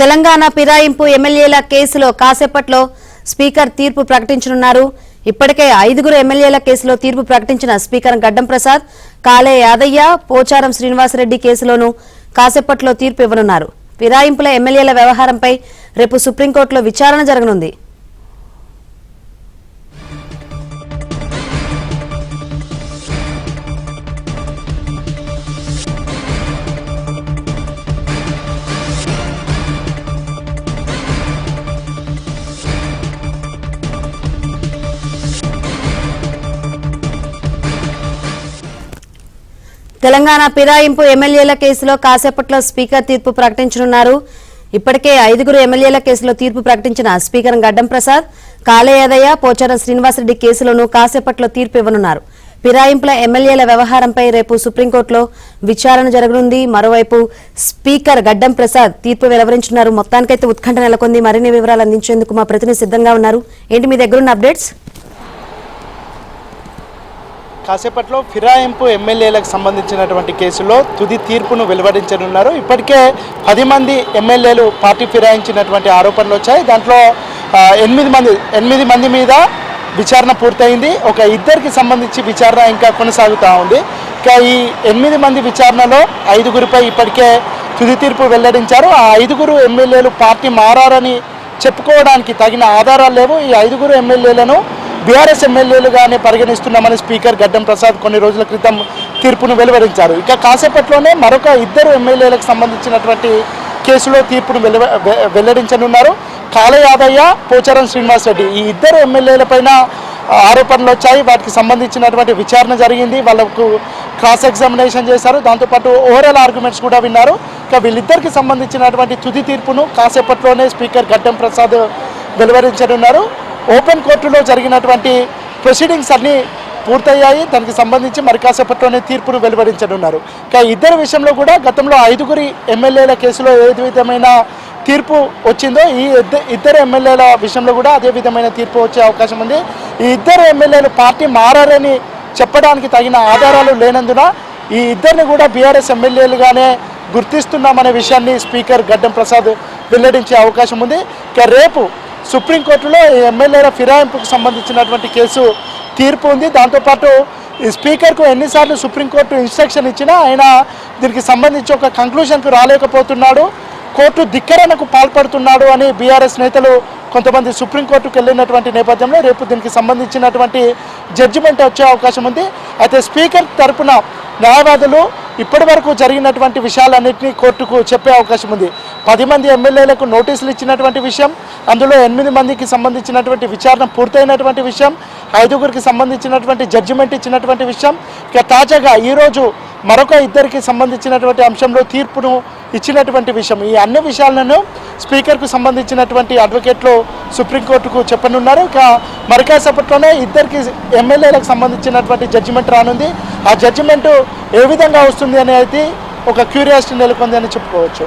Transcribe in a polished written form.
తెలంగాణ ఫిరాయింపు ఎమ్మెల్యేల కేసులో కాసేపట్లో స్పీకర్ తీర్పు ప్రకటించనున్నారు. ఇప్పటికే 5 ఎమ్మెల్యేల కేసులో తీర్పు ప్రకటించిన స్పీకర్ గడ్డం ప్రసాద్, కాలే యాదయ్య, పోచారం శ్రీనివాసరెడ్డి కేసులోనూ కాసేపట్లో తీర్పు ఇవ్వనున్నారు. ఫిరాయింపుల ఎమ్మెల్యేల వ్యవహారంపై రేపు సుప్రీంకోర్టులో విచారణ జరగనుంది. తెలంగాణ ఫిరాయింపు ఎమ్మెల్యేల కేసులో కాసేపట్లో స్పీకర్ తీర్పు ప్రకటించనున్నారు. ఇప్పటికే 5 ఎమ్మెల్యేల కేసులో తీర్పు ప్రకటించిన స్పీకర్ గడ్డం ప్రసాద్, కాలే యాదయ్య, పోచారం శ్రీనివాసరెడ్డి కేసులోనూ కాసేపట్లో తీర్పు ఇవ్వనున్నారు. ఫిరాయింపుల ఎమ్మెల్యేల వ్యవహారంపై రేపు సుప్రీంకోర్టులో విచారణ జరగనుంది. మరోవైపు స్పీకర్ గడ్డం ప్రసాద్ తీర్పు వెలువరించున్నారు. మొత్తానికైతే ఉత్కంఠ నెలకొంది. మరిన్ని వివరాలు అందించేందుకు మా ప్రతినిధి సిద్ధంగా ఉన్నారు. ఏంటి మీ దగ్గరున్న అప్డేట్స్? కాసేపట్లో ఫిరాయింపు ఎమ్మెల్యేలకు సంబంధించినటువంటి కేసులో తుది తీర్పును వెలువరించనున్నారు. ఇప్పటికే 10 మంది ఎమ్మెల్యేలు పార్టీ ఫిరాయించినటువంటి ఆరోపణలు వచ్చాయి. దాంట్లో 8 మంది మీద విచారణ పూర్తయింది. ఒక 2కి సంబంధించి విచారణ ఇంకా కొనసాగుతూ ఉంది. ఇంకా ఈ 8 మంది విచారణలో 5పై ఇప్పటికే తుది తీర్పు వెల్లడించారు. ఆ 5 ఎమ్మెల్యేలు పార్టీ మారని చెప్పుకోవడానికి తగిన ఆధారాలు లేవు. ఈ 5 ఎమ్మెల్యేలను బీఆర్ఎస్ ఎమ్మెల్యేలుగానే పరిగణిస్తున్నామని స్పీకర్ గడ్డం ప్రసాద్ కొన్ని రోజుల క్రితం తీర్పును వెలువరించారు. ఇక కాసేపట్లోనే మరొక 2 ఎమ్మెల్యేలకు సంబంధించినటువంటి కేసులో తీర్పును వెల్లడించనున్నారు. కాలే యాదయ్య, పోచారం శ్రీనివాసరెడ్డి ఈ 2 ఎమ్మెల్యేలపైన ఆరోపణలు వచ్చాయి. వాటికి సంబంధించినటువంటి విచారణ జరిగింది. వాళ్ళకు క్రాస్ ఎగ్జామినేషన్ చేశారు. దాంతోపాటు ఓవరాల్ ఆర్గ్యుమెంట్స్ కూడా విన్నారు. ఇక వీళ్ళిద్దరికి సంబంధించినటువంటి తుది తీర్పును కాసేపట్లోనే స్పీకర్ గడ్డం ప్రసాద్ వెలువరించనున్నారు. ఓపెన్ కోర్టులో జరిగినటువంటి ప్రొసీడింగ్స్ అన్నీ పూర్తయ్యాయి. దానికి సంబంధించి మరి కాసేపట్లోనే తీర్పును వెలువరించనున్నారు. ఇక 2 విషయంలో కూడా గతంలో 5 ఎమ్మెల్యేల కేసులో ఏ విధమైన తీర్పు వచ్చిందో ఈ 2 ఎమ్మెల్యేల విషయంలో కూడా అదే విధమైన తీర్పు వచ్చే అవకాశం ఉంది. ఈ 2 ఎమ్మెల్యేలు పార్టీ మారని చెప్పడానికి తగిన ఆధారాలు లేనందున ఈ 2ని కూడా బీఆర్ఎస్ ఎమ్మెల్యేలుగానే గుర్తిస్తున్నామనే విషయాన్ని స్పీకర్ గడ్డం ప్రసాద్ వెల్లడించే అవకాశం ఉంది. ఇక రేపు సుప్రీంకోర్టులో ఎమ్మెల్యేల ఫిరాయింపుకు సంబంధించినటువంటి కేసు తీర్పు ఉంది. దాంతోపాటు ఈ స్పీకర్కు ఎన్నిసార్లు సుప్రీంకోర్టు ఇన్స్ట్రక్షన్ ఇచ్చినా ఆయన దీనికి సంబంధించి ఒక కంక్లూషన్కు రాలేకపోతున్నాడు, కోర్టు ధిక్కరణకు పాల్పడుతున్నాడు అని బీఆర్ఎస్ నేతలు కొంతమంది సుప్రీంకోర్టుకు వెళ్ళినటువంటి నేపథ్యంలో రేపు దీనికి సంబంధించినటువంటి జడ్జిమెంట్ వచ్చే అవకాశం ఉంది. అయితే స్పీకర్ తరపున న్యాయవాదులు ఇప్పటి వరకు జరిగినటువంటి విషయాలన్నింటినీ కోర్టుకు చెప్పే అవకాశం ఉంది. 10 మంది ఎమ్మెల్యేలకు నోటీసులు ఇచ్చినటువంటి విషయం, అందులో 8 మందికి సంబంధించినటువంటి విచారణ పూర్తయినటువంటి విషయం, 5 సంబంధించినటువంటి జడ్జిమెంట్ ఇచ్చినటువంటి విషయం, ఇక తాజాగా ఈరోజు మరొక 2కి సంబంధించినటువంటి అంశంలో తీర్పును ఇచ్చినటువంటి విషయం, ఈ అన్ని విషయాలను స్పీకర్కు సంబంధించినటువంటి అడ్వకేట్లు సుప్రీంకోర్టుకు చెప్పనున్నారు. ఇక మరికాసేపట్లోనే 2 ఎమ్మెల్యేలకు సంబంధించినటువంటి జడ్జిమెంట్ రానుంది. ఆ జడ్జిమెంట్ ఏ విధంగా వస్తుంది అనేది ఒక క్యూరియాసిటీ నెలకొంది అని చెప్పుకోవచ్చు.